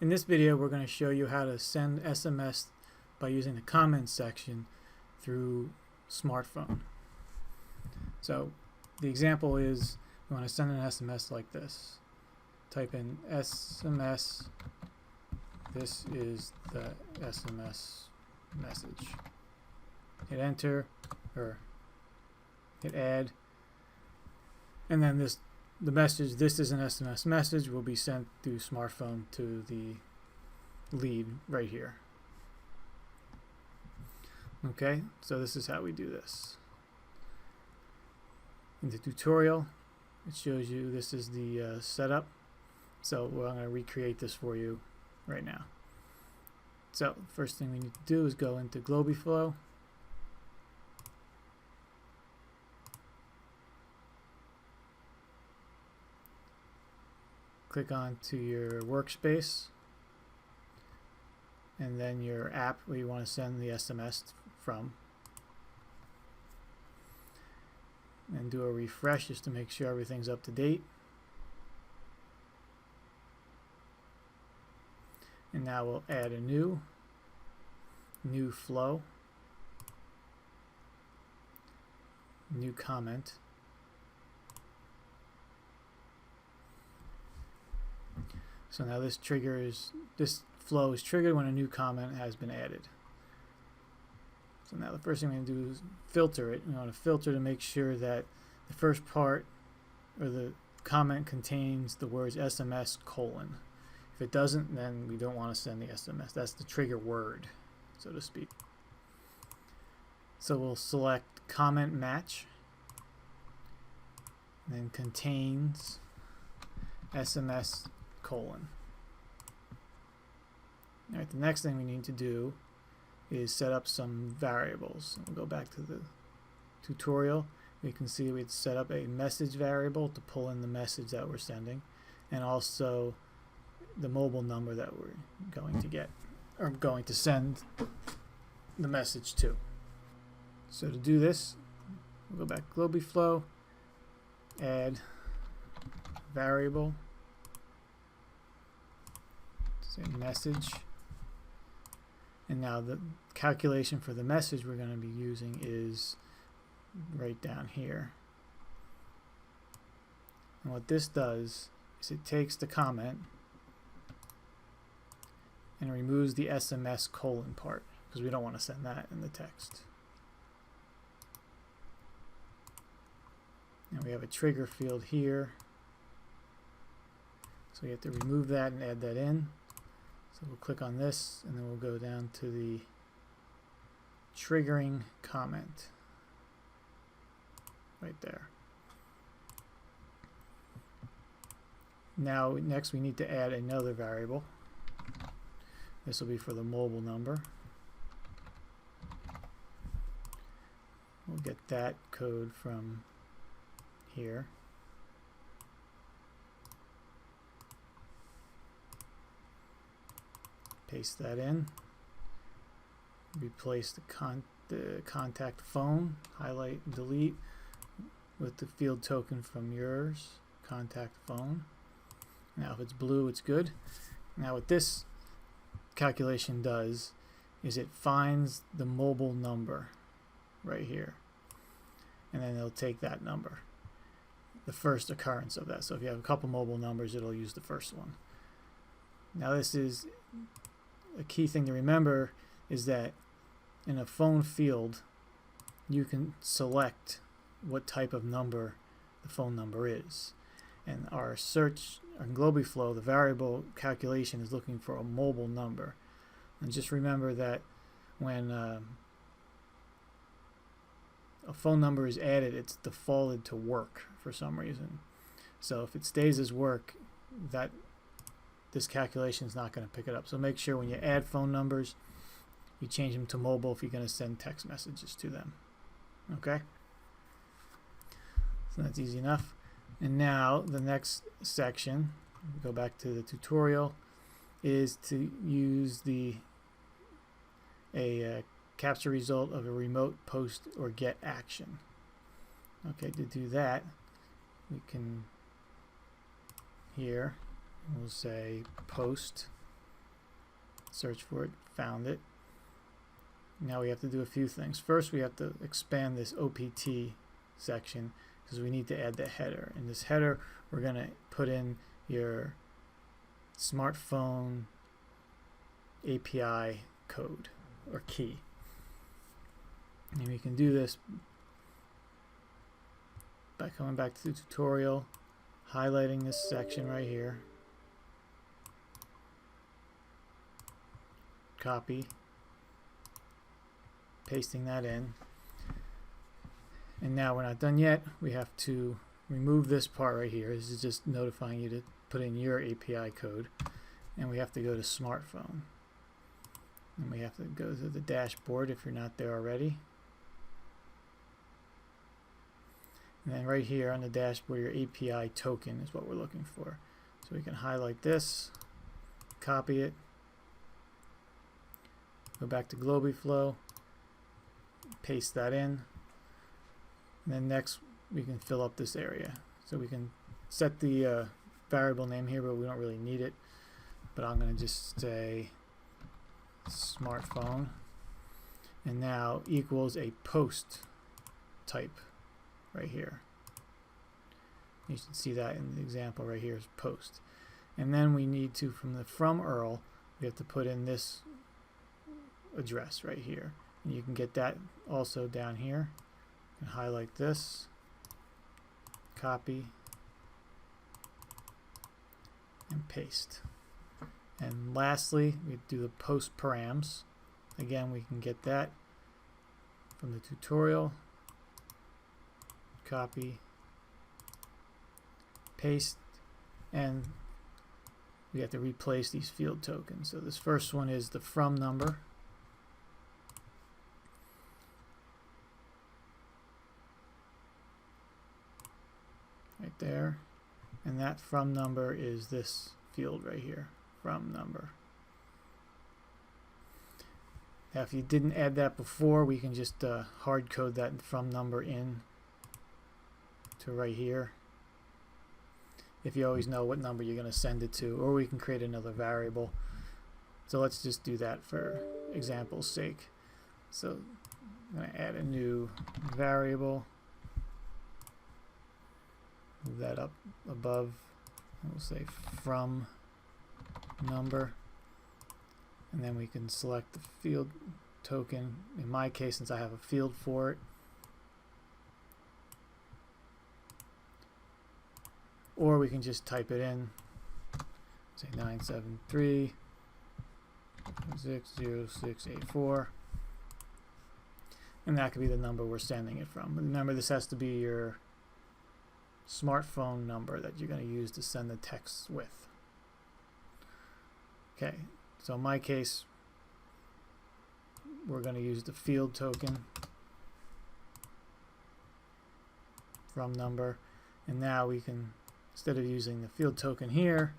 In this video, we're going to show you how to send SMS by using the comments section through smartphone. So the example is you want to send an SMS like this. Type in SMS. This is the SMS message. Hit enter or hit add. And then the message, this is an SMS message, will be sent through smartphone to the lead right here. Okay, so this is how we do this. In the tutorial, it shows you this is the setup. So I'm going to recreate this for you right now. So first thing we need to do is go into Globiflow. Click on to your workspace and then your app where you want to send the SMS from, and do a refresh just to make sure everything's up to date. And now we'll add a new flow, new comment. So now this flow is triggered when a new comment has been added. So now the first thing we're going to do is filter it. We want to filter to make sure that the first part or the comment contains the words SMS : If it doesn't, then we don't want to send the SMS. That's the trigger word, so to speak. So we'll select comment match, and then contains SMS : Alright, the next thing we need to do is set up some variables. We'll go back to the tutorial. We can see we'd set up a message variable to pull in the message that we're sending, and also the mobile number that we're going to get, or going to send the message to. So to do this, we'll go back to Globiflow, add variable, say message, and now the calculation for the message we're going to be using is right down here. And what this does is it takes the comment and removes the SMS : part, because we don't want to send that in the text. And we have a trigger field here, so we have to remove that and add that in. So we'll click on this, and then we'll go down to the triggering comment right there. Now next we need to add another variable. This will be for the mobile number. We'll get that code from here. Paste that in. Replace the contact phone, highlight and delete with the field token from yours, contact phone. Now if it's blue, it's good. Now what this calculation does is it finds the mobile number right here, and then it'll take that number, the first occurrence of that. So if you have a couple mobile numbers, it'll use the first one. Now this is a key thing to remember, is that in a phone field you can select what type of number the phone number is, and our search on Globiflow, the variable calculation is looking for a mobile number. And just remember that when a phone number is added, it's defaulted to work for some reason. So if it stays as work, this calculation is not going to pick it up. So make sure when you add phone numbers, you change them to mobile if you're going to send text messages to them. Okay? So that's easy enough. And now the next section, go back to the tutorial, is to use a capture result of a remote post or get action. Okay, to do that, we can here we'll say post search for it, found it. Now we have to do a few things. First, we have to expand this OPT section because we need to add the header. In this header, we're going to put in your smartphone API code or key. And we can do this by coming back to the tutorial, highlighting this section right here, copy, pasting that in. And now we're not done yet. We have to remove this part right here. This is just notifying you to put in your API code. And we have to go to smartphone. And we have to go to the dashboard if you're not there already. And then right here on the dashboard, your API token is what we're looking for. So we can highlight this, copy it, go back to Globiflow, paste that in, and then next we can fill up this area. So we can set the variable name here, but we don't really need it. But I'm going to just say smartphone, and now equals a post type right here. You should see that in the example right here is post. And then we need to, from the from URL, we have to put in this address right here. And you can get that also down here. You can highlight this, copy, and paste. And lastly, we do the post params. Again, we can get that from the tutorial, copy, paste, and we have to replace these field tokens. So this first one is the from number. Right there. And that from number is this field right here, from number. Now if you didn't add that before, we can just hard code that from number in to right here, if you always know what number you're going to send it to, or we can create another variable. So let's just do that for example's sake. So I'm going to add a new variable, move that up above, and we'll say from number, and then we can select the field token. In my case, since I have a field for it, or we can just type it in, say 973.60684, and that could be the number we're sending it from. Remember, this has to be your smartphone number that you're going to use to send the text with. Okay, so in my case, we're going to use the field token from number, and now we can, instead of using the field token here,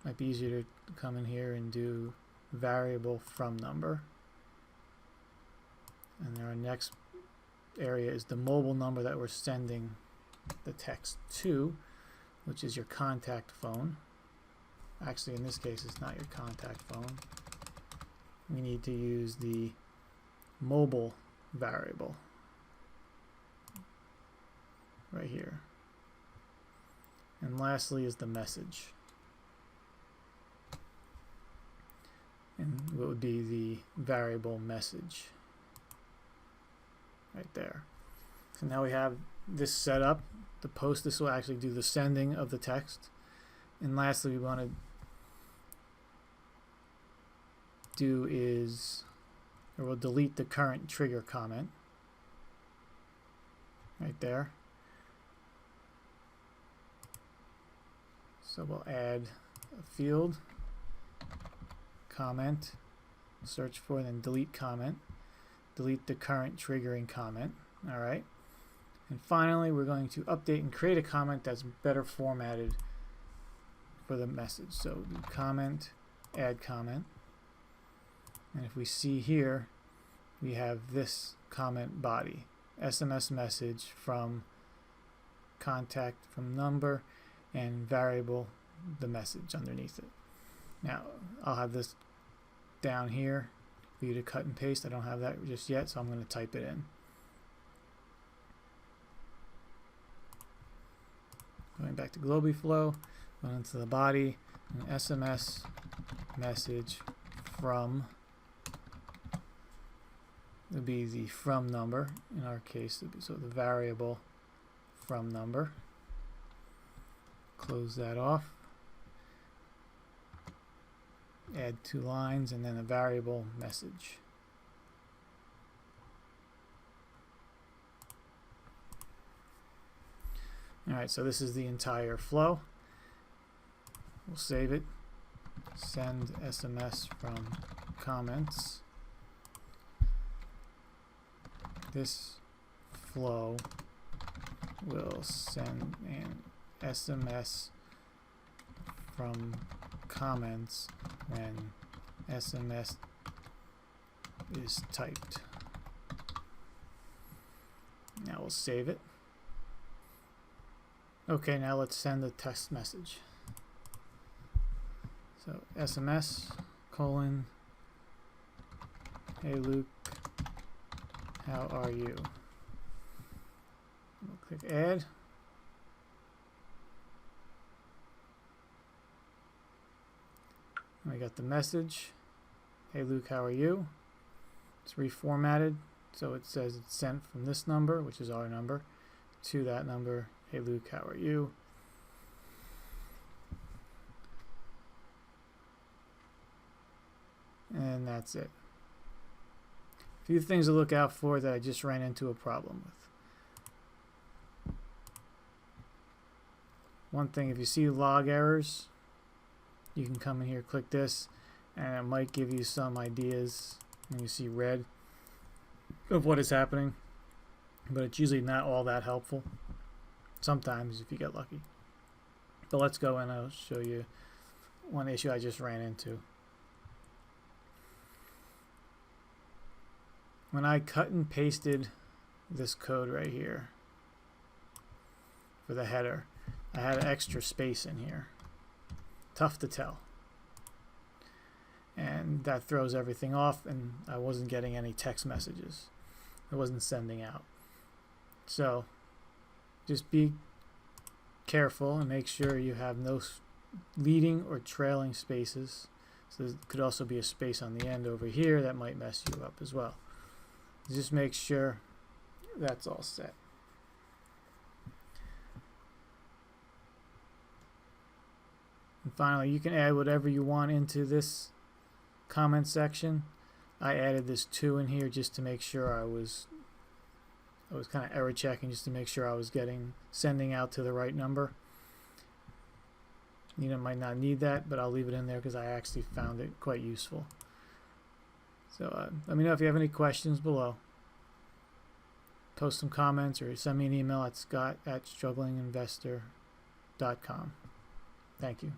might be easier to come in here and do variable from number. And then our next area is the mobile number that we're sending the text to, which is your contact phone. Actually, in this case, it's not your contact phone. We need to use the mobile variable right here. And lastly is the message. And what would be the variable message right there. So now we have this set up. The post, this will actually do the sending of the text. And lastly, we want to do is, or we'll delete the current trigger comment right there. So we'll add a field, comment, search for, and then delete comment. Delete the current triggering comment. All right. And finally, we're going to update and create a comment that's better formatted for the message. So do comment, add comment. And if we see here, we have this comment body, SMS message from contact from number, and variable the message underneath it. Now I'll have this down here for you to cut and paste. I don't have that just yet, so I'm going to type it in. Going back to Globiflow, going into the body, an SMS message from, would be the from number in our case, so the variable from number. Close that off. Add 2 lines and then a variable message. Alright, so this is the entire flow. We'll save it. Send SMS from comments. This flow will send an SMS from comments when SMS is typed. Now we'll save it. Okay, now let's send a text message. So SMS : hey Luke, how are you? We'll click add. We got the message, hey Luke, how are you? It's reformatted, so it says it's sent from this number, which is our number, to that number, hey Luke, how are you? And that's it. A few things to look out for that I just ran into a problem with. One thing, if you see log errors, you can come in here, click this, and it might give you some ideas when you see red of what is happening, but it's usually not all that helpful. Sometimes if you get lucky. But let's go and I'll show you one issue I just ran into. When I cut and pasted this code right here for the header, I had an extra space in here. Tough to tell. And that throws everything off, and I wasn't getting any text messages. It wasn't sending out. So just be careful and make sure you have no leading or trailing spaces. So there could also be a space on the end over here that might mess you up as well. Just make sure that's all set. And finally, you can add whatever you want into this comment section. I added this 2 in here just to make sure I was kind of error checking, just to make sure I was sending out to the right number. You might not need that, but I'll leave it in there because I actually found it quite useful. So let me know if you have any questions below. Post some comments or send me an email at scott@strugglinginvestor.com. Thank you.